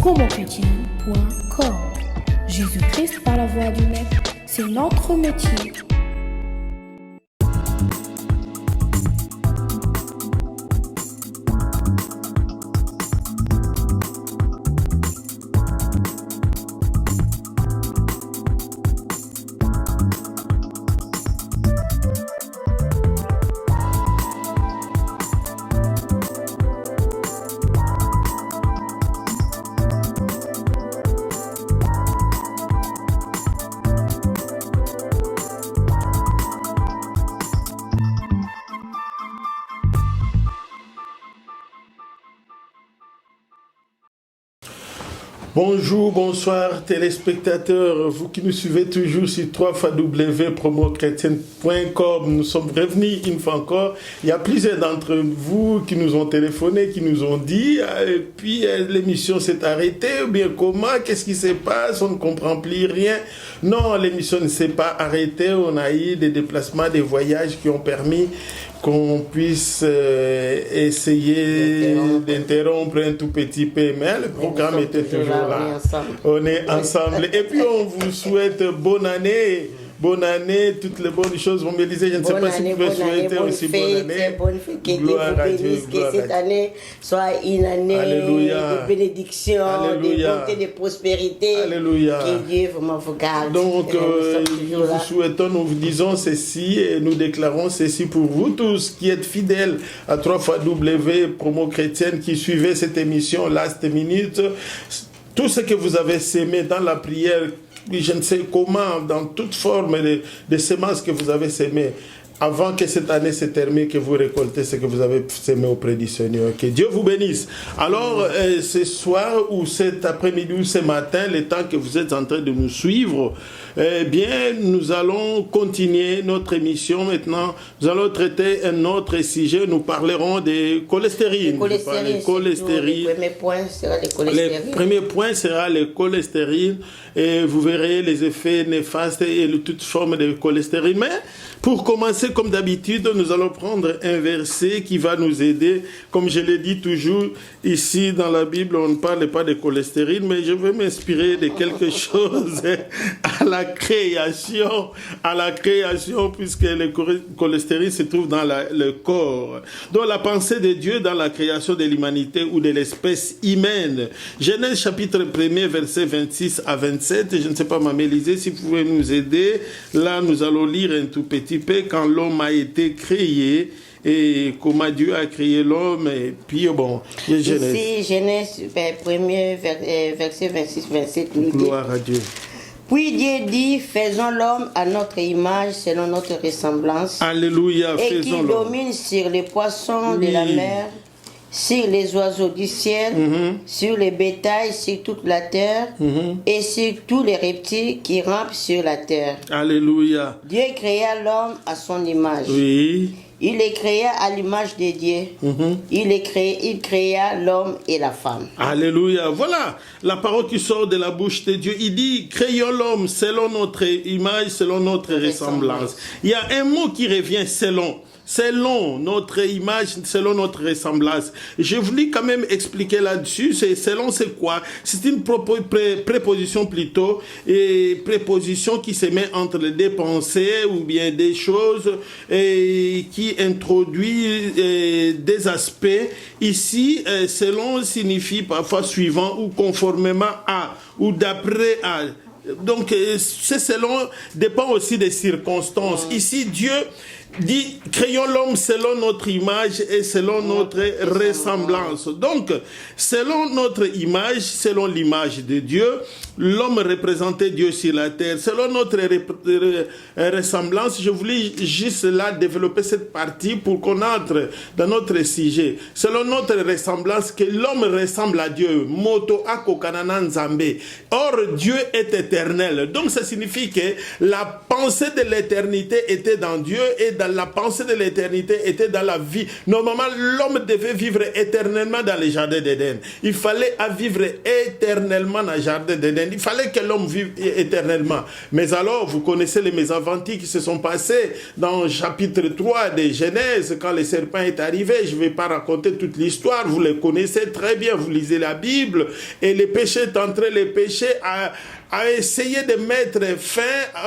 promochrétien.com. Jésus-Christ par la voix du Maître, c'est notre métier. Bonjour, bonsoir téléspectateurs, vous qui nous suivez toujours sur www.promochrétienne.com. Nous sommes revenus une fois encore. Il y a plusieurs d'entre vous qui nous ont téléphoné, qui nous ont dit et puis l'émission s'est arrêtée, ou bien comment, qu'est-ce qui se passe, on ne comprend plus rien. Non, l'émission ne s'est pas arrêtée, on a eu des déplacements, des voyages qui ont permis qu'on puisse essayer d'interrompre un tout petit peu, mais le programme était toujours là. On est ensemble. Et puis on vous souhaite bonne année, toutes les bonnes choses. Vous me disiez, je ne sais pas si vous pouvez souhaiter aussi bonne année. Gloire à Dieu. Que cette année soit une année de bénédiction, de bonté, de prospérité. Alléluia. Que Dieu vraiment vous garde. Donc, nous vous souhaitons, nous vous disons ceci et nous déclarons ceci pour vous tous qui êtes fidèles à 3xW Promo Chrétienne, qui suivez cette émission Last Minute. Tout ce que vous avez sémé dans la prière, je ne sais comment, dans toute forme de semences que vous avez sémées, avant que cette année se termine, que vous récoltez ce que vous avez sémé auprès du Seigneur. Que Dieu vous bénisse. Alors, ce soir ou cet après-midi ou ce matin, le temps que vous êtes en train de nous suivre, nous allons continuer notre émission maintenant. Nous allons traiter un autre sujet. Nous parlerons de cholestérine. Le premier point sera le cholestérine. Le premier point sera le cholestérine. Et vous verrez les effets néfastes et toutes formes de cholestérine. Mais pour commencer, comme d'habitude, nous allons prendre un verset qui va nous aider. Comme je l'ai dit toujours, ici dans la Bible, on ne parle pas de cholestérine, mais je vais m'inspirer de quelque chose à la création, puisque le cholestérine se trouve dans le corps. Donc la pensée de Dieu dans la création de l'humanité ou de l'espèce humaine. Genèse chapitre 1er, verset 26 à 27. Je ne sais pas, Maman Élisée, si vous pouvez nous aider. Là, nous allons lire un tout petit peu quand l'homme a été créé et comment Dieu a créé l'homme. Et puis, bon, Genèse. Ici, Genèse 1er, verset 26-27. Gloire à Dieu. Puis Dieu dit, faisons l'homme à notre image, selon notre ressemblance. Alléluia, et qui domine sur les poissons de la mer, sur les oiseaux du ciel, sur les bétails, sur toute la terre, et sur tous les reptiles qui rampent sur la terre. Alléluia. Dieu créa l'homme à son image. Oui. Il les créa à l'image de Dieu. Il créa l'homme et la femme. Alléluia. Voilà la parole qui sort de la bouche de Dieu. Il dit, créons l'homme selon notre image, selon notre ressemblance. Il y a un mot qui revient, selon notre image, selon notre ressemblance. Je voulais quand même expliquer là-dessus. Selon c'est quoi? C'est une préposition plutôt, et préposition qui se met entre les deux pensées ou bien des choses et qui introduit des aspects. Ici, selon signifie parfois suivant ou conformément à ou d'après à. Donc, c'est selon dépend aussi des circonstances. Ici, Dieu dit, créons l'homme selon notre image et selon notre ressemblance. Donc, selon notre image, selon l'image de Dieu, l'homme représentait Dieu sur la terre. Selon notre ressemblance, je voulais juste là développer cette partie pour qu'on entre dans notre sujet. Selon notre ressemblance, que l'homme ressemble à Dieu. Moto ako kanana nzambe. Or, Dieu est éternel. Donc, ça signifie que la pensée de l'éternité était dans Dieu et dans la pensée de l'éternité, était dans la vie. Normalement, l'homme devait vivre éternellement dans les jardins d'Éden. Il fallait vivre éternellement dans le jardin d'Éden. Il fallait que l'homme vive éternellement. Mais alors, vous connaissez les mésaventures qui se sont passées dans le chapitre 3 de Genèse, quand le serpent est arrivé. Je ne vais pas raconter toute l'histoire, vous les connaissez très bien, vous lisez la Bible. Et le péché est entré, le péché a essayé de mettre fin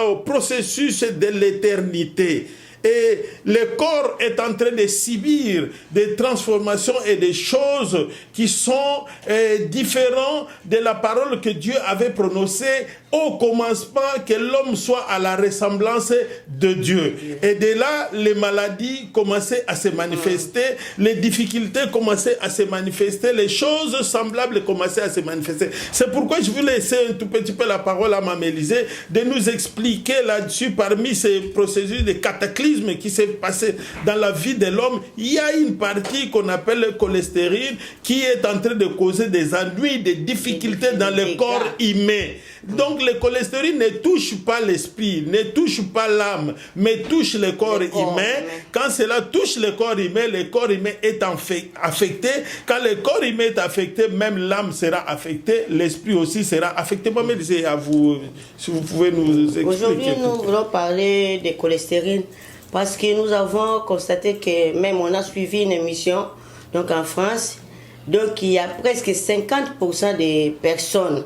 au processus de l'éternité. Et le corps est en train de subir des transformations et des choses qui sont différentes de la parole que Dieu avait prononcée au commencement, que l'homme soit à la ressemblance de Dieu. Et de là, les maladies commençaient à se manifester, les difficultés commençaient à se manifester, les choses semblables commençaient à se manifester. C'est pourquoi je veux laisser un tout petit peu la parole à Mme Élisée de nous expliquer là-dessus, parmi ces processus de cataclysme qui s'est passé dans la vie de l'homme, il y a une partie qu'on appelle le cholestérol qui est en train de causer des ennuis, des difficultés dans le corps humain. Donc le cholestérol ne touche pas l'esprit, ne touche pas l'âme, mais touche le corps humain. Quand cela touche le corps humain est affecté. Quand le corps humain est affecté, même l'âme sera affectée, l'esprit aussi sera affecté. Moi, je dis à vous, si vous pouvez nous expliquer. Aujourd'hui, nous voulons parler de cholestérol parce que nous avons constaté que même on a suivi une émission donc en France, donc il y a presque 50% des personnes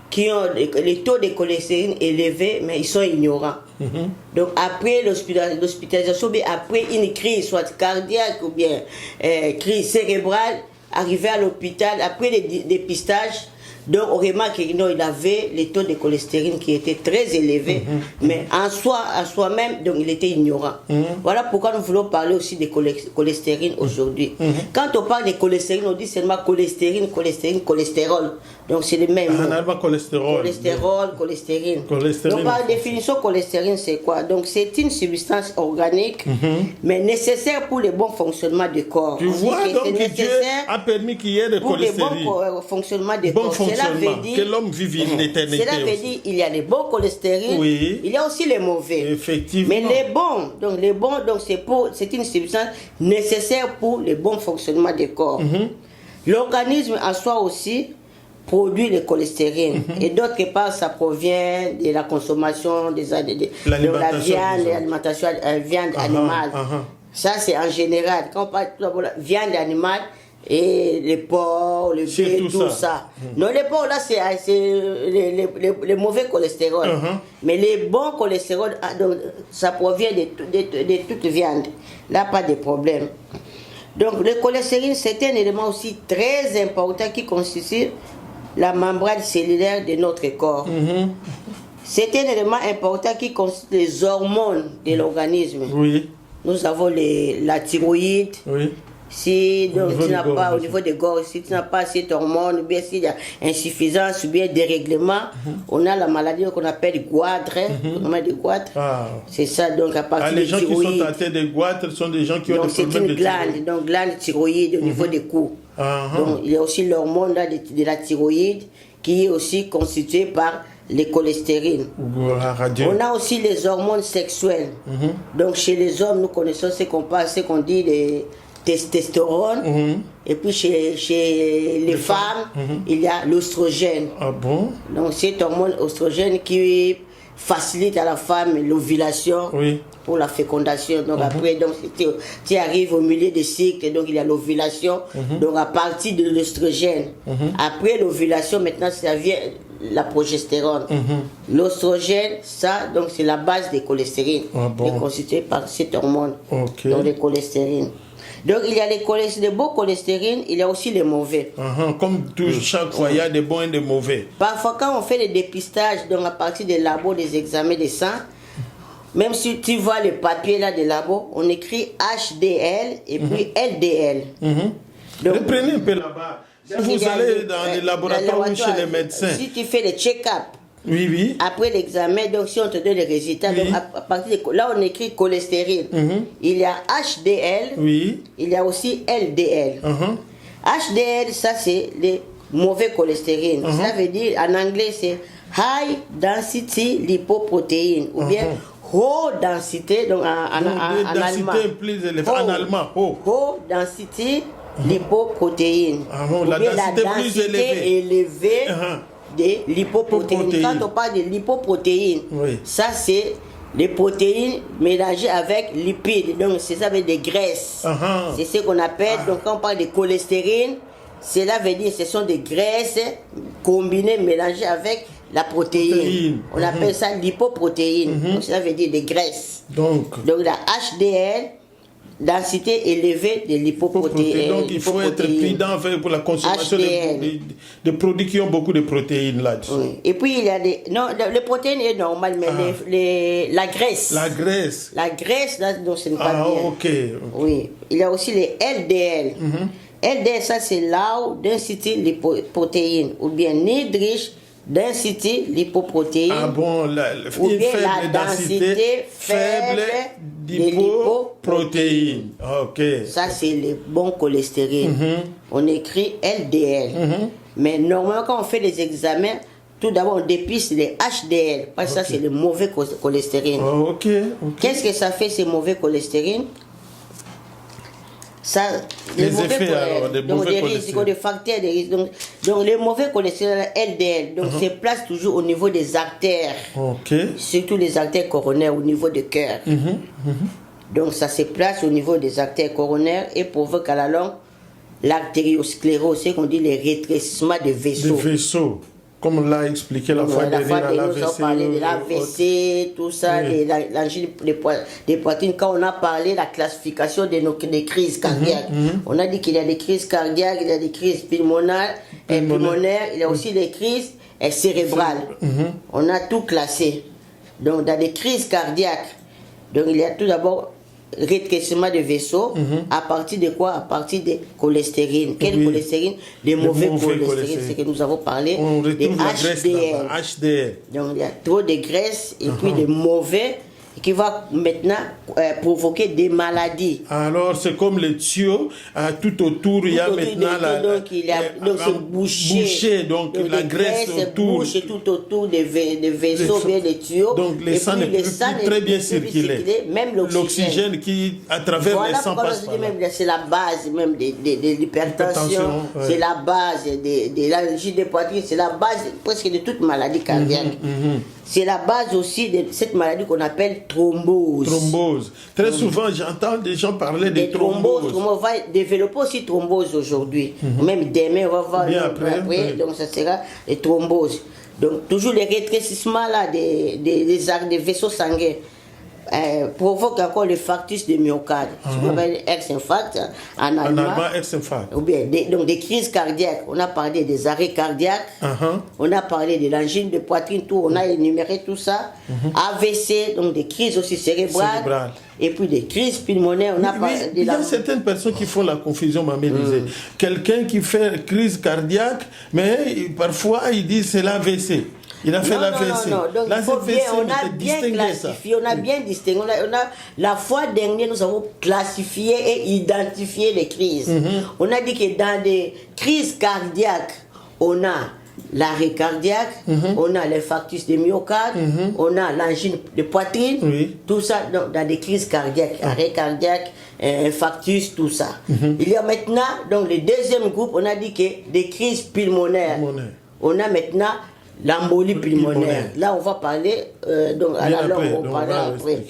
qui ont les taux de cholestérol élevés, mais ils sont ignorants. Donc après l'hospitalisation, après une crise, soit cardiaque ou bien crise cérébrale, arrivé à l'hôpital, après les dépistages, donc on remarque qu'il avait les taux de cholestérol qui étaient très élevés, mais en soi-même, donc il était ignorant. Voilà pourquoi nous voulons parler aussi de cholestérol aujourd'hui. Quand on parle de cholestérol, on dit seulement cholestérol. Donc c'est le même mot. Cholestérol. Donc par définition, cholestérol c'est quoi? Donc c'est une substance organique, mais nécessaire pour le bon fonctionnement du corps. Tu vois, donc Dieu a permis qu'il y ait le cholestérol. Pour le bon fonctionnement du corps. Que l'homme vive une éternité. Cela veut dire qu'il y a les bons cholestérol, il y a aussi les mauvais. Effectivement. Mais les bons, donc c'est une substance nécessaire pour le bon fonctionnement du corps. L'organisme en soi aussi produit le cholestérol. Et d'autre part, ça provient de la consommation de la viande, l'alimentation viande animale. Ça, c'est en général. Quand on parle de viande animale, et les porcs, le bœuf, tout ça. Non, les porcs, là, c'est les mauvais cholestérol. Mais les bons cholestérol, donc, ça provient de toute viande. Là, pas de problème. Donc, le cholestérol, c'est un élément aussi très important qui constitue la membrane cellulaire de notre corps. C'est un élément important qui constitue les hormones de l'organisme. Nous avons la thyroïde. Si donc, tu n'as pas au niveau des gorges, si tu n'as pas cette hormone, ou bien s'il y a insuffisance ou bien dérèglement, on a la maladie qu'on appelle goitre. C'est ça, donc à partir de les gens qui sont atteints de goitre sont des gens qui ont des problèmes de thyroïde. Donc glande thyroïde au niveau des cous. Donc il y a aussi l'hormone de la thyroïde qui est aussi constituée par les cholestérol. On a aussi les hormones sexuelles. Donc chez les hommes, nous connaissons ce qu'on dit les testostérone, et puis chez les femmes, il y a l'oestrogène. Donc cette hormone oestrogène qui facilite à la femme l'ovulation pour la fécondation. Donc après, donc, tu arrives au milieu des cycles, donc il y a l'ovulation, donc à partir de l'oestrogène. Après l'ovulation, maintenant ça vient la progestérone. L'oestrogène, ça, donc c'est la base des cholestérol, qui est constituée par cette hormone, donc les cholestérol. Donc il y a les bons cholestérol, il y a aussi les mauvais. Comme chaque fois, il y a des bons et des mauvais. Parfois quand on fait les dépistages, donc à partir des labos, des examens de sang, même si tu vois le papier là des labos, on écrit HDL et puis LDL. Donc, reprenez un peu là-bas. Vous allez dans les laboratoires ou chez les médecins. Si tu fais le check-up, après l'examen, donc si on te donne les résultats, donc à partir de là on écrit cholestérol. Il y a HDL, il y a aussi LDL. HDL, ça c'est les mauvais cholestérol. Ça veut dire en anglais c'est High Density Lipoprotein ou bien haute densité, donc en densité allemand. plus élevée, en allemand, haut. Haute densité lipoprotéine. Ah bon, la Ou bien densité la plus densité élevée de lipoprotéine. Quand on parle de lipoprotéine, oui. ça c'est les protéines mélangées avec lipides, donc c'est ça avec des graisses. C'est ce qu'on appelle, donc quand on parle de cholestérine, cela veut dire que ce sont des graisses combinées, mélangées avec la protéine. On appelle ça lipoprotéine. Donc cela veut dire des graisses. Donc la HDL, densité élevée de lipoprotéines. Donc il faut être prudent pour la consommation de produits qui ont beaucoup de protéines là-dessus. Oui. Et puis il y a des... Non, les protéines est normal, mais la graisse. La graisse. La graisse, là, donc ce n'est pas bien. Ok. Oui. Il y a aussi les LDL. LDL, ça c'est low density lipoprotéine, ou bien niedrig density lipoprotéine. Ah bon, ou bien faible la densité faible de lipoprotéine. Ok. Ça c'est le bon cholestérol. On écrit LDL. Mais normalement quand on fait les examens, tout d'abord on dépiste les HDL, parce que ça c'est le mauvais cholestérol. Qu'est-ce que ça fait ces mauvais cholestérol? Ça, les effets alors, des mauvais risques, des facteurs de risque. Donc les mauvais cholestérol LDL, donc se place toujours au niveau des artères, surtout les artères coronaires au niveau du cœur. Donc ça se place au niveau des artères coronaires et provoque à la longue l'artériosclérose, c'est qu'on dit les rétrécissements de vaisseaux. Des vaisseaux. Comme on l'a expliqué la fois dernière, nous avons parlé de l'AVC, tout ça, l'angine des poitrines. Quand on a parlé de la classification des crises cardiaques, on a dit qu'il y a des crises cardiaques, il y a des crises pulmonaires, il y a aussi des crises cérébrales. On a tout classé. Donc, dans des crises cardiaques, donc il y a tout d'abord rétrécissement de vaisseaux. À partir de quoi? À partir des cholestérines. Quel cholestérine? Les mauvais cholestérines, c'est que nous avons parlé des HDL. Donc il y a trop de graisse et puis des mauvais qui va maintenant provoquer des maladies. Alors c'est comme le tuyau, tout autour il y a maintenant c'est bouché, donc la graisse autour. Bouché tout autour des vaisseaux, bien des tuyaux. Donc le sang ne peut plus très bien circuler. Même l'oxygène qui à travers les sangs passe. C'est la base même de l'hypertension, c'est la base de l'angine des poitrines, c'est la base presque de toute maladie cardiaque. C'est la base aussi de cette maladie qu'on appelle thrombose. Thrombose. Très souvent, j'entends des gens parler de thrombose. On va développer aussi thrombose aujourd'hui. Même demain, on va voir. Bien après. Donc, ça sera les thromboses. Donc, toujours les rétrécissements là, des vaisseaux sanguins. Provoque encore le factus de myocarde, ce qu'on appelle ex-infarct en allemand, ex-infarct. Ou bien donc des crises cardiaques. On a parlé des arrêts cardiaques, on a parlé de l'angine de poitrine, tout, on a énuméré tout ça. AVC, donc des crises aussi cérébrales. Et puis des crises pulmonaires. Il y a certaines personnes qui font la confusion, Mamé disait. Quelqu'un qui fait crise cardiaque, mais parfois il dit c'est l'AVC. Il a fait l'AVC. Non. Donc, on a bien classifié, on a bien distingué. La fois dernière, nous avons classifié et identifié les crises. On a dit que dans des crises cardiaques, on a l'arrêt cardiaque, on a l'infarctus de myocarde, on a l'angine de poitrine, tout ça dans des crises cardiaques, arrêt cardiaque, infarctus, tout ça. Il y a maintenant, donc le deuxième groupe, on a dit que des crises pulmonaires. On a maintenant l'embolie pulmonaire. Là, on va parler, donc à la longue, on parlera après.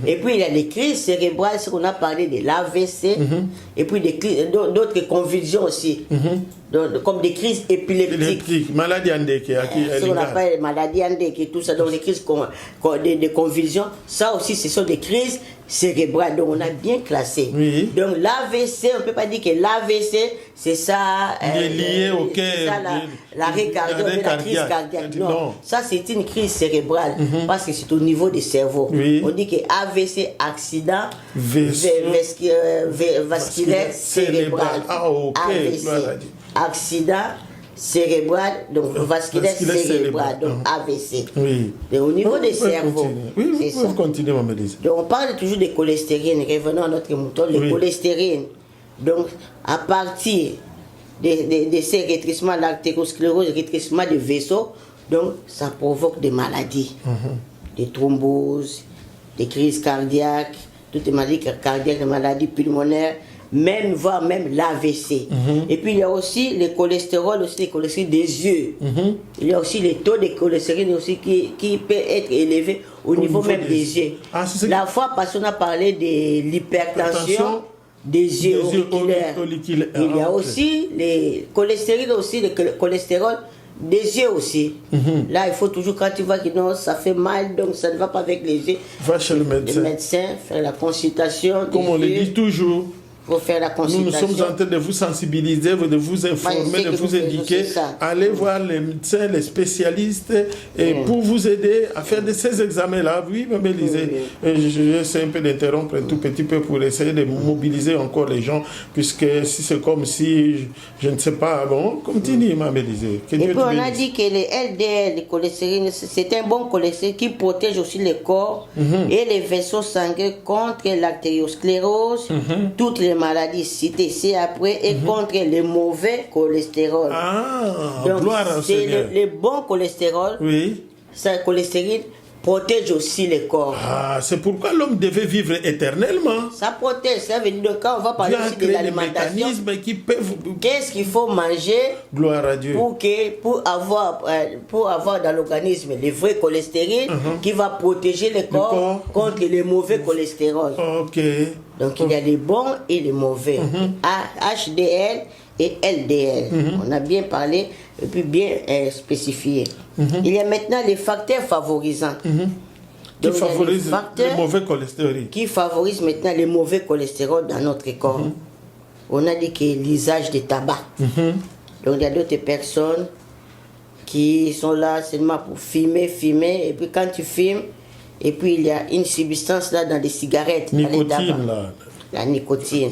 Et puis, il y a les crises cérébrales, ce qu'on a parlé de l'AVC, et puis d'autres convulsions aussi, comme des crises épileptiques. Maladie endémique. Ce qu'on appelle maladie endémique, tout ça, donc les crises de convulsions, ça aussi, ce sont des crises cérébrales. Donc, on a bien classé. Donc, l'AVC, on ne peut pas dire que l'AVC, c'est ça. Il est lié au cœur. C'est ça, l'arrêt cardiaque, la crise cardiaque. Non, ça, c'est une crise cérébrale, parce que c'est au niveau du cerveau. On dit que AVC, accident vasculaire cérébral. AVC, accident cérébral, donc vasculaire cérébral, donc AVC. Et au niveau des cerveaux, vous continuez, Maman Lise. Donc on parle toujours de cholestérine, revenons à notre mouton, le cholestérine. Donc à partir de ces rétrécissements, l'artériosclérose, le rétrécissement des vaisseaux, donc ça provoque des maladies, des thromboses, des crises cardiaques, toutes les maladies cardiaques, les maladies pulmonaires, même, voire même l'AVC. Et puis il y a aussi le cholestérol, aussi les cholestérol des yeux. Il y a aussi les taux de cholestérol aussi qui peut être élevé au niveau même des yeux. La fois passée, on a parlé de l'hypertension des yeux auriculaires. Il y a aussi les cholestérol des yeux aussi. Là, il faut toujours, quand tu vois que non, ça fait mal, donc ça ne va pas avec les yeux. Va chez le médecin, faire la consultation. Comme on le dit toujours. Pour faire la consultation. Nous sommes en train de vous sensibiliser, de vous informer, de vous indiquer. Allez voir les médecins, les spécialistes, et pour vous aider à faire de ces examens-là. Oui, Mme Élisée, j'essaie un peu d'interrompre un tout petit peu pour essayer de mobiliser encore les gens, puisque si c'est comme si, je ne sais pas, bon, continue, Mme Élisée. Et puis on a dit que les LDL, les cholestérol, c'est un bon cholestérol qui protège aussi le corps et les vaisseaux sanguins contre l'artériosclérose, toutes les maladies citées ici après, et contre le mauvais cholestérol. Donc, c'est le bon cholestérol. Oui. Ça, le cholestérol protège aussi le corps. C'est pourquoi l'homme devait vivre éternellement. Ça protège, ça veut dire que quand on va parler aussi de l'alimentation, qu'est-ce qu'il faut manger? Gloire à Dieu. Pour avoir dans l'organisme le vrai cholestérol qui va protéger le corps contre le mauvais cholestérol. Donc il y a les bons et les mauvais. HDL et LDL. On a bien parlé et puis bien spécifié. Il y a maintenant les facteurs favorisants. Qui favorisent le mauvais cholestérol. Qui favorisent maintenant le mauvais cholestérol dans notre corps. On a dit que l'usage de tabac. Donc il y a d'autres personnes qui sont là seulement pour fumer, et puis quand tu fumes, et puis il y a une substance là dans les cigarettes, nicotine, là. La nicotine.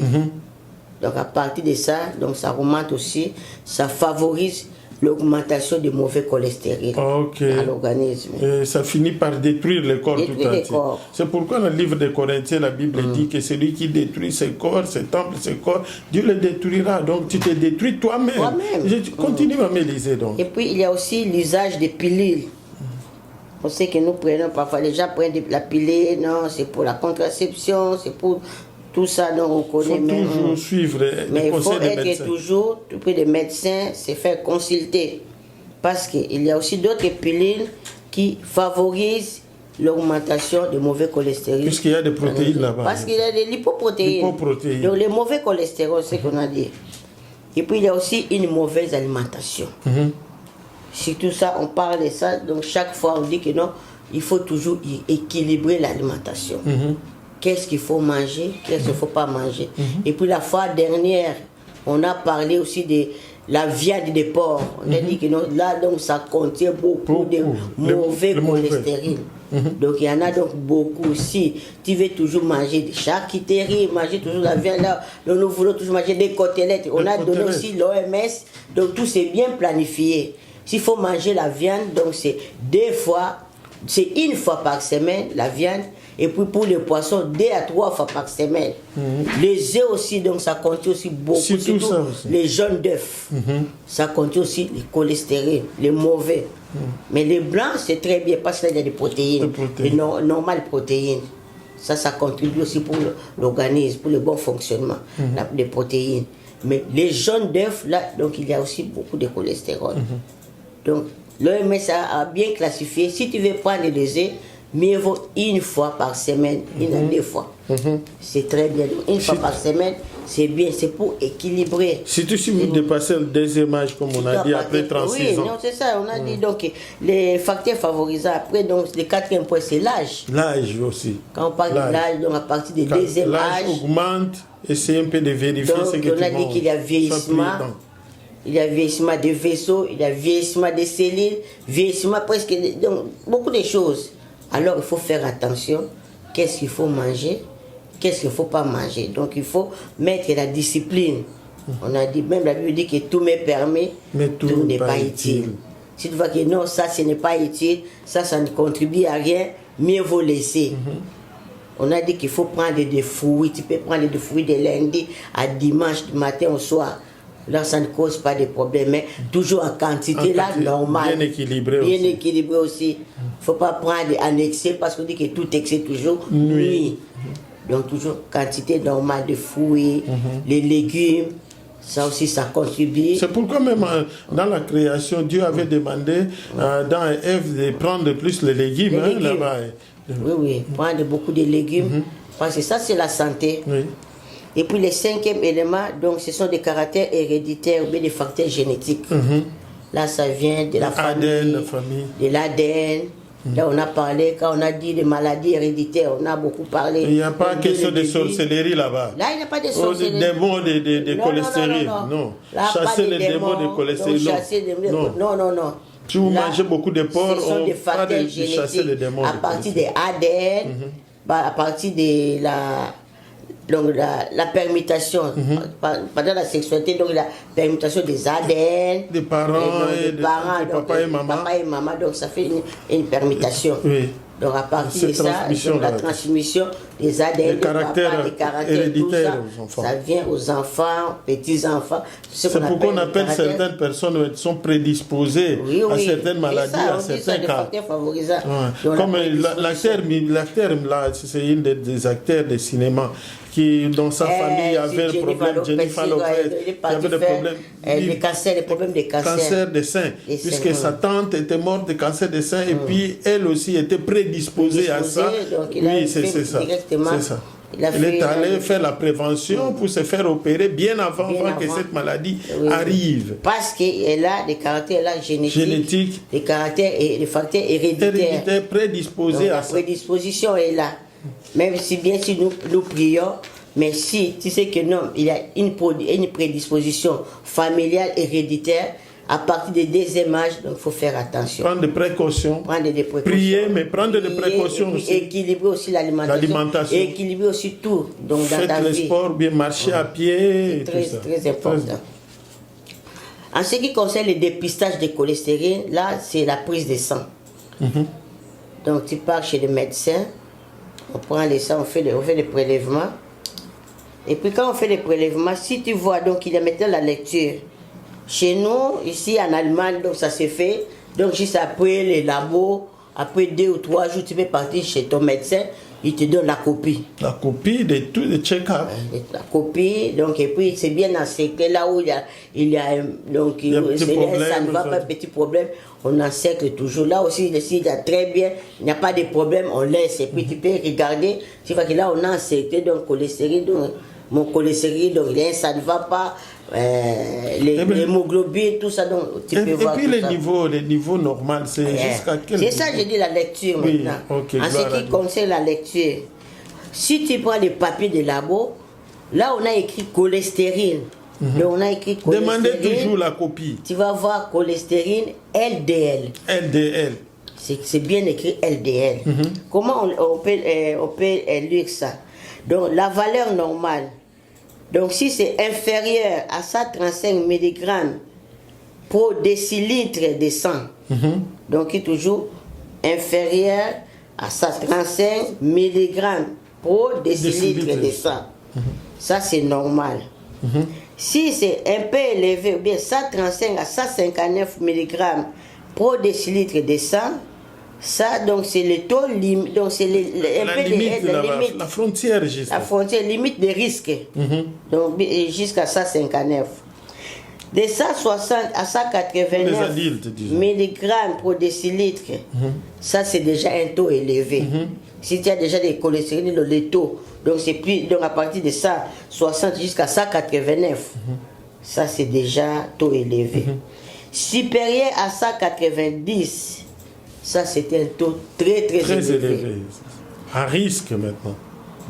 Donc à partir de ça, donc ça remonte aussi, ça favorise l'augmentation du mauvais cholestérol dans l'organisme. Et ça finit par détruire le corps tout entier. C'est pourquoi dans le livre des Corinthiens, la Bible dit que celui qui détruit ses corps, ses temples, ses corps, Dieu le détruira. Donc tu te détruis toi-même. Je continue à me liser donc. Et puis il y a aussi l'usage des pilules. On sait que nous prenons parfois, les gens prennent la pilule, non, c'est pour la contraception, c'est pour tout ça, donc on connaît. Il faut toujours suivre les conseils des médecins. Mais il faut être toujours auprès des médecins, se faire consulter. Parce qu'il y a aussi d'autres pilules qui favorisent l'augmentation du mauvais cholestérol. Puisqu'il y a des protéines là-bas. Parce qu'il y a des lipoprotéines. Donc le mauvais cholestérol, c'est ce qu'on a dit. Et puis il y a aussi une mauvaise alimentation. Sur tout ça, on parle de ça, donc chaque fois on dit que non, il faut toujours équilibrer l'alimentation. Qu'est-ce qu'il faut manger, qu'est-ce qu'il ne faut pas manger. Et puis la fois dernière, on a parlé aussi de la viande de porc. On a dit que non, là, donc, ça contient beaucoup de mauvais cholestérol. Donc il y en a donc beaucoup. Si tu veux toujours manger des charcuteries, manger toujours la viande, là, donc nous voulons toujours manger des côtelettes. On a donné aussi l'OMS, donc tout c'est bien planifié. S'il faut manger la viande, donc c'est une fois par semaine la viande, et puis pour les poissons, 2 à 3 fois par semaine. Les œufs aussi, donc ça contient aussi beaucoup, surtout ça aussi. Les jaunes d'œufs. Ça contient aussi les cholestérol, les mauvais. Mais les blancs, c'est très bien parce qu'il y a des protéines, les normales protéines. Ça contribue aussi pour l'organisme, pour le bon fonctionnement des protéines. Mais les jaunes d'œufs, là, donc il y a aussi beaucoup de cholestérol. Donc, l'OMS a bien classifié. Si tu veux prendre les œufs, mieux vaut une fois par semaine, 1 à 2 fois. C'est très bien. Donc, une fois par semaine, c'est bien, c'est pour équilibrer. Surtout si vous dépassez le deuxième âge, comme on a dit, après 36 ans. Oui, c'est ça, on a dit. Donc, les facteurs favorisants, après, donc, le 4e point, c'est l'âge. L'âge aussi. Quand on parle de l'âge, donc à partir du deuxième âge. L'âge augmente, essayez un peu de vérifier ce que on a dit qu'il y a vieillissement. Il y a vieillissement des vaisseaux, il y a vieillissement des cellules, vieillissement presque, donc beaucoup de choses. Alors il faut faire attention, qu'est-ce qu'il faut manger, qu'est-ce qu'il ne faut pas manger. Donc il faut mettre la discipline. On a dit, même la Bible dit que tout m'est permis, mais tout n'est pas utile. Si tu vois que non, ça ce n'est pas utile, ça ne contribue à rien, mieux vaut laisser. On a dit qu'il faut prendre des fruits, tu peux prendre des fruits de lundi à dimanche, du matin au soir. là, ça ne cause pas de problème, mais toujours en quantité, là, normale. Bien équilibré bien aussi. Équilibré aussi. Il ne faut pas prendre en excès, parce qu'on dit que tout excès toujours nuit. Donc, toujours quantité normale de fruits, les légumes. Ça aussi, ça contribue. C'est pourquoi même dans la création, Dieu avait demandé dans Ève de prendre plus les légumes, là-bas. Oui, prendre beaucoup de légumes. Parce que ça, c'est la santé. Oui. Et puis, le 5e élément, donc, ce sont des caractères héréditaires ou bien des facteurs génétiques. Là, ça vient de la famille. De l'ADN. Là, on a parlé, quand on a dit des maladies héréditaires, on a beaucoup parlé. Il n'y a pas question de sorcellerie là-bas. Là, il n'y a pas de sorcellerie. Des démons de cholestérol. Non. Chasser les démons de cholestérol. Non. Si vous mangez beaucoup de porc, ce sont des facteurs chasser les démons. À partir des ADN, à partir de la permutation, pendant la sexualité, donc la permutation des ADN, des parents, de papa et maman, donc ça fait une permutation. Oui. Donc à partir de ça, donc la transmission des ADN, des caractères héréditaires aux enfants. Ça vient aux enfants, petits-enfants. C'est pourquoi on appelle certaines personnes qui sont prédisposées à certaines maladies, à certains cas. Comme l'acteur, là, c'est une des acteurs de cinéma qui, dans sa famille, avait le problème, Jennifer Lopez, qui avait des problèmes de cancer des seins, puisque sa tante était morte de cancer des seins, et puis elle aussi était prédisposée à ça. Oui, c'est ça. Il est allé faire la prévention pour se faire opérer bien avant que cette maladie arrive. Parce qu'elle a des caractères génétiques, des facteurs héréditaires prédisposés à ça. La prédisposition est là. Même si bien sûr nous prions, mais si tu sais que non, il y a une prédisposition familiale héréditaire, à partir du deuxième âge, donc il faut faire attention. Prendre des précautions. Prier, mais prendre des précautions aussi. Équilibrer aussi l'alimentation. Équilibrer aussi tout. Donc, faites le sport, bien marcher à pied. C'est très important. En ce qui concerne le dépistage de cholestérol, là, c'est la prise de sang. Donc, tu pars chez le médecin, on prend les sangs, on fait des prélèvements. Et puis, quand on fait les prélèvements, si tu vois, donc, il y a maintenant la lecture. Chez nous, ici en Allemagne, donc ça se fait. Donc juste après les labos, après 2 ou 3 jours, tu peux partir chez ton médecin, il te donne la copie. La copie de tout le check-up. La copie, donc et puis c'est bien encerclé là où il y a donc ça ne va pas, petit problème, on encercle toujours. Là aussi, s'il y a très bien, il n'y a pas de problème, on laisse. Et puis tu peux regarder, tu vois que là on a encerclé, donc cholestérol, donc mon cholestérol, donc ça ne va pas. L'hémoglobine, tout ça, donc tu peux voir. Et puis les niveaux normaux, c'est jusqu'à quel niveau? C'est ça, j'ai dit la lecture maintenant. En ce qui concerne la lecture, si tu prends les papiers de labo, là on a écrit cholestérol. Donc on a écrit cholestérol. Demandez toujours la copie. Tu vas voir cholestérol LDL. LDL. C'est bien écrit LDL. Comment on peut lire ça? Donc la valeur normale. Donc, si c'est inférieur à 135 mg pour décilitre de sang, donc il est toujours inférieur à 135 mg pour décilitre de sang. Ça, c'est normal. Si c'est un peu élevé, ou bien 135 à 159 mg pour décilitre de sang, ça, donc c'est le taux limite, donc c'est la frontière juste. La frontière limite de risque. Donc jusqu'à 159. De 160 à 189 mg pour décilitre, ça c'est déjà un taux élevé. Si tu as déjà des cholestérol, le taux, donc c'est plus, donc à partir de 160 jusqu'à 189, ça c'est déjà taux élevé. Supérieur à 190. Ça, c'était un taux très élevé. À risque maintenant.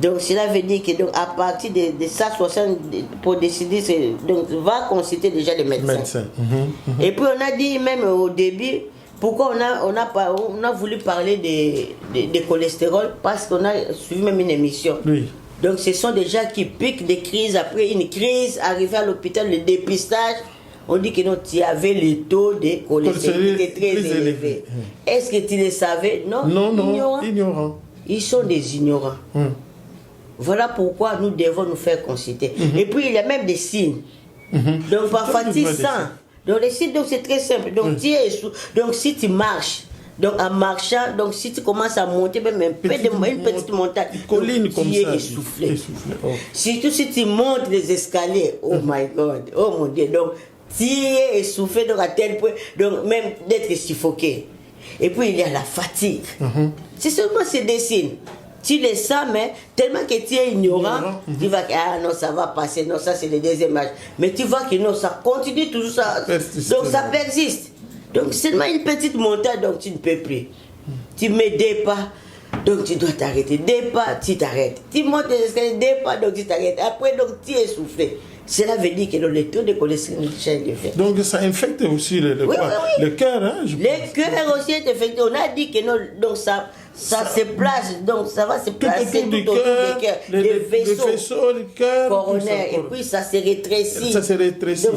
Donc, cela veut dire que donc, à partir de 160, pour décider, donc, va consulter déjà le médecin. Et puis, on a dit même au début, pourquoi on a voulu parler de cholestérol, parce qu'on a suivi même une émission. Oui. Donc, ce sont des gens qui piquent des crises après une crise, arriver à l'hôpital, le dépistage. On dit que tu avais le taux de cholestérol qui était très élevé. Est-ce que tu le savais? Non, ignorant. Ils sont des ignorants. Voilà pourquoi nous devons nous faire consulter. Et puis il y a même des signes. Donc parfois tu sens. Donc c'est très simple. Donc, donc si tu marches, donc en marchant, donc si tu commences à monter, même une petite montagne, colline comme ça, essoufflé. Surtout si tu montes les escaliers, oh my God, oh mon Dieu, donc tu es essoufflé donc à tel point, donc même d'être suffoqué. Et puis il y a la fatigue. C'est seulement ces des signes. Tu les sens, mais tellement que tu es ignorant, tu vas que non, ça va passer, non, ça c'est le deuxième âge. Mais tu vois que non, ça continue toujours ça. Donc ça persiste. Donc seulement une petite montagne, donc tu ne peux plus. Tu mets des pas, donc tu dois t'arrêter. Des pas, tu t'arrêtes. Tu montes les escaliers, des pas, donc tu t'arrêtes. Après, donc tu es essoufflé. Cela veut dire que le taux de cholestérol change de fait. Donc ça infecte aussi le cœur. Hein, le cœur aussi est infecté. On a dit que non, donc ça se place, donc ça va se placer tout autour du cœur, les vaisseaux du cœur coronaires, et puis ça se rétrécit. Donc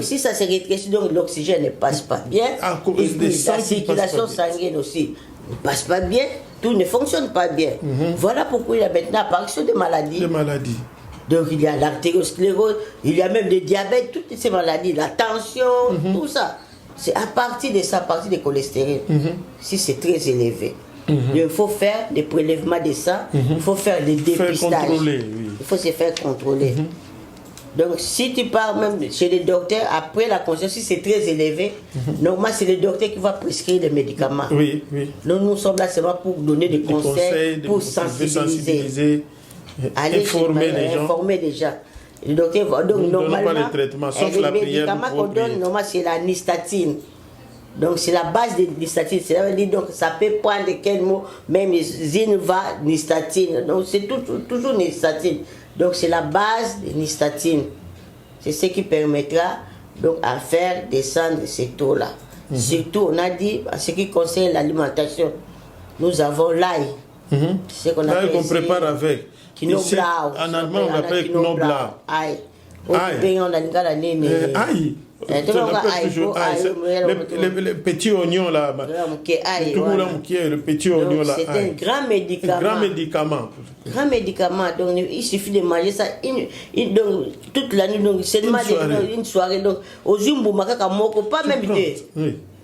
si ça se rétrécit, donc l'oxygène ne passe pas bien, à cause et puis la circulation sanguine aussi ne passe pas bien, tout ne fonctionne pas bien. Voilà pourquoi il y a maintenant l'apparition de maladies. Donc il y a l'artériosclérose, il y a même le diabète, toutes ces maladies, la tension, tout ça. C'est à partir de ça, à partir du cholestérol, si c'est très élevé. Il faut faire des prélèvements de sang, il faut faire des dépistages. Il faut se faire contrôler. Donc si tu pars même chez les docteurs, après la conscience, si c'est très élevé, normalement c'est le docteur qui va prescrire les médicaments. Nous sommes là seulement pour donner des conseils, pour sensibiliser. Informer les gens. Le docteur va donc normalement pas les traitements, sauf la prière. Le médicament qu'on donne normalement c'est la nystatine. Donc c'est la base de nystatine. Ça veut dire donc ça peut prendre quel mot, même zinva, nystatine. Donc c'est toujours nystatine. Donc c'est la base de nystatine. C'est ce qui permettra donc à faire descendre ces taux là. Surtout on a dit en ce qui concerne l'alimentation, nous avons l'ail. C'est ce qu'on appelle qu'on prépare avec. Ici, en allemand, on appelle Knoblauch. Aïe. Aïe. Le petit oignon là. Le petit oignon là. C'est un grand médicament. Grand médicament. Donc il suffit de manger ça donc, toute la nuit. Donc seulement une soirée. Donc aux Zumboumaka, pas même deux.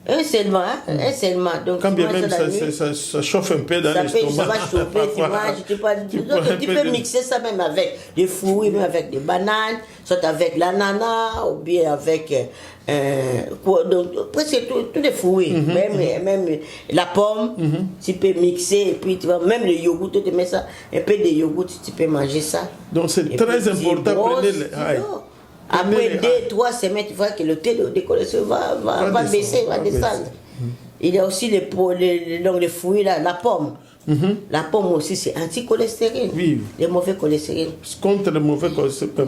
Un seulement, un seulement. Donc, quand bien même ça chauffe un peu dans l'estomac. Ça va chauffer, tu peux mixer ça même avec des fruits, même avec des bananes, soit avec l'ananas, ou bien avec donc, presque tous les fruits, même la pomme, tu peux mixer, et puis tu vois, même le yogourt, tu te mets ça, un peu de yogourt, tu peux manger ça. Donc c'est très important, prenez après 2-3 semaines, tu vois que le taux de cholestérol va baisser, va descendre. Il y a aussi les fruits, là, la pomme. La pomme aussi, c'est anti-cholestérol. Les mauvais cholestérol. Contre le mauvais cholestérol,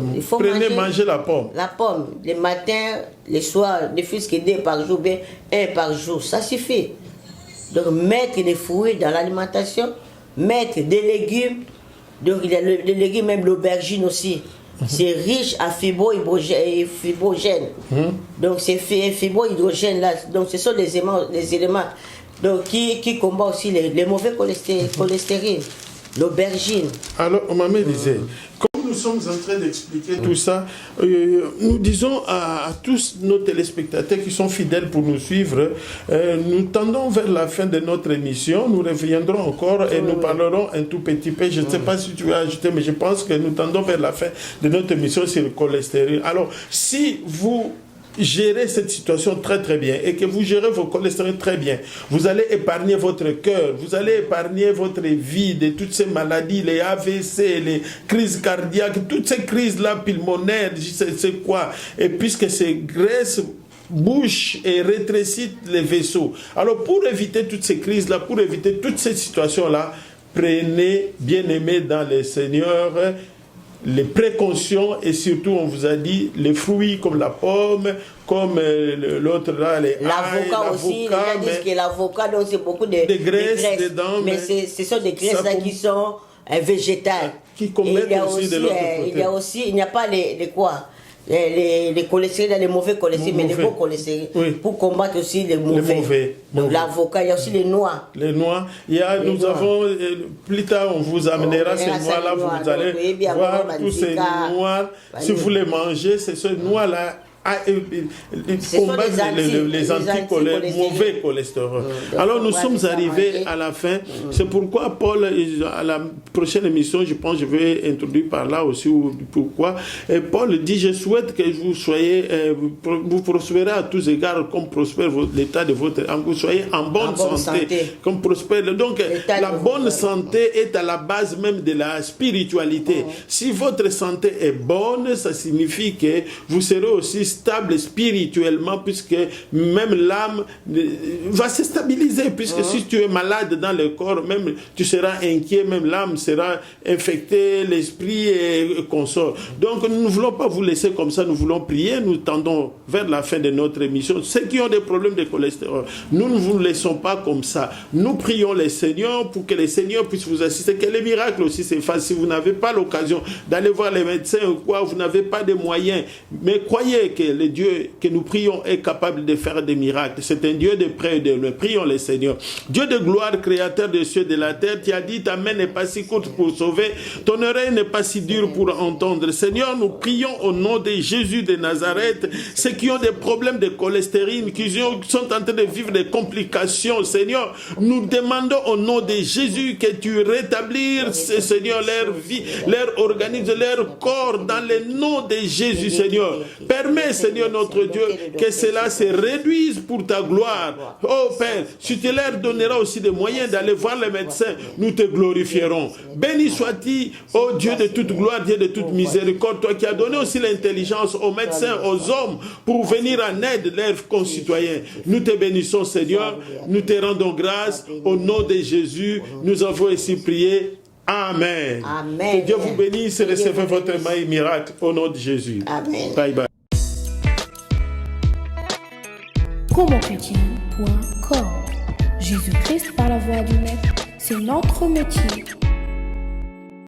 manger la pomme. La pomme, les matins, les soirs, ne fût-ce que 2 par jour, bien 1 par jour, ça suffit. Donc mettre des fruits dans l'alimentation, mettre des légumes. Donc il y a les légumes, même l'aubergine aussi. C'est riche en fibrogène. Donc ces fibrohydrogènes là, donc ce sont les éléments donc, qui combattent aussi les mauvais cholestérol. L'aubergine. Alors on m'a disait, comme nous sommes en train d'expliquer tout ça, nous disons à tous nos téléspectateurs qui sont fidèles pour nous suivre, nous tendons vers la fin de notre émission, nous reviendrons encore et nous parlerons un tout petit peu, je ne sais pas si tu veux ajouter, mais je pense que nous tendons vers la fin de notre émission sur le cholestérol. Alors, si vous gérez cette situation très très bien et que vous gérez vos cholestérol très bien, vous allez épargner votre cœur, vous allez épargner votre vie de toutes ces maladies, les AVC, les crises cardiaques, toutes ces crises-là pulmonaires, je sais quoi, et puisque ces graisses bouchent et rétrécissent les vaisseaux. Alors pour éviter toutes ces crises-là, pour éviter toutes ces situations-là, prenez, bien aimés dans les Seigneurs, les précautions et surtout on vous a dit les fruits comme la pomme, comme l'autre là, l'avocat aussi, les gens disent que l'avocat donc c'est beaucoup de graisses dedans, mais ce sont des graisses là qui sont végétales. Qui commettent aussi de l'autre côté. Il y a aussi, il n'y a pas les quoi, les cholestérol, les mauvais cholestérol, mais les bons cholestérol, pour combattre aussi les mauvais. Donc l'avocat, il y a aussi les noix. Les noix, nous avons, plus tard on vous amènera ces noix-là, vous allez voir tous ces noix, si vous les mangez, c'est ces noix-là combattre les mauvais cholestérol. Alors nous sommes arrivés à la fin. C'est pourquoi Paul, à la prochaine émission, je pense que je vais introduire par là aussi pourquoi. Et Paul dit, je souhaite que vous soyez, vous prospérez à tous égards comme prospère l'état de votre âme, vous soyez en bonne santé, comme prospère. Donc la bonne santé est à la base même de la spiritualité. Si votre santé est bonne, ça signifie que vous serez aussi stable spirituellement, puisque même l'âme va se stabiliser, puisque si tu es malade dans le corps, même tu seras inquiet, même l'âme sera infectée, l'esprit et consort. Donc nous ne voulons pas vous laisser comme ça, nous voulons prier, nous tendons vers la fin de notre émission. Ceux qui ont des problèmes de cholestérol, nous ne vous laissons pas comme ça. Nous prions les Seigneurs pour que les Seigneurs puissent vous assister, que les miracles aussi s'effacent. Si vous n'avez pas l'occasion d'aller voir les médecins ou quoi, vous n'avez pas de moyens, mais croyez que le Dieu que nous prions est capable de faire des miracles. C'est un Dieu de près et de loin. Prions les Seigneurs. Dieu de gloire, créateur des cieux et de la terre, tu as dit ta main n'est pas si courte pour sauver, ton oreille n'est pas si dure pour entendre. Seigneur, nous prions au nom de Jésus de Nazareth, ceux qui ont des problèmes de cholestérine, qui sont en train de vivre des complications, Seigneur, nous demandons au nom de Jésus que tu rétablisses, Seigneur, leur vie, leur organisme, leur corps, dans le nom de Jésus, Seigneur. Permets, Seigneur notre Dieu, que cela se réduise pour ta gloire. Oh Père, si tu leur donneras aussi des moyens d'aller voir les médecins, nous te glorifierons. Béni sois-tu, oh Dieu de toute gloire, Dieu de toute miséricorde, toi qui as donné aussi l'intelligence aux médecins, aux hommes, pour venir en aide leurs concitoyens. Nous te bénissons, Seigneur, nous te rendons grâce. Au nom de Jésus, nous avons ainsi prié. Amen. Amen. Que Dieu vous bénisse et recevez votre miracle au nom de Jésus. Amen. Bye bye. Commonchrétien.com. Jésus-Christ par la voix du Maître, c'est notre métier.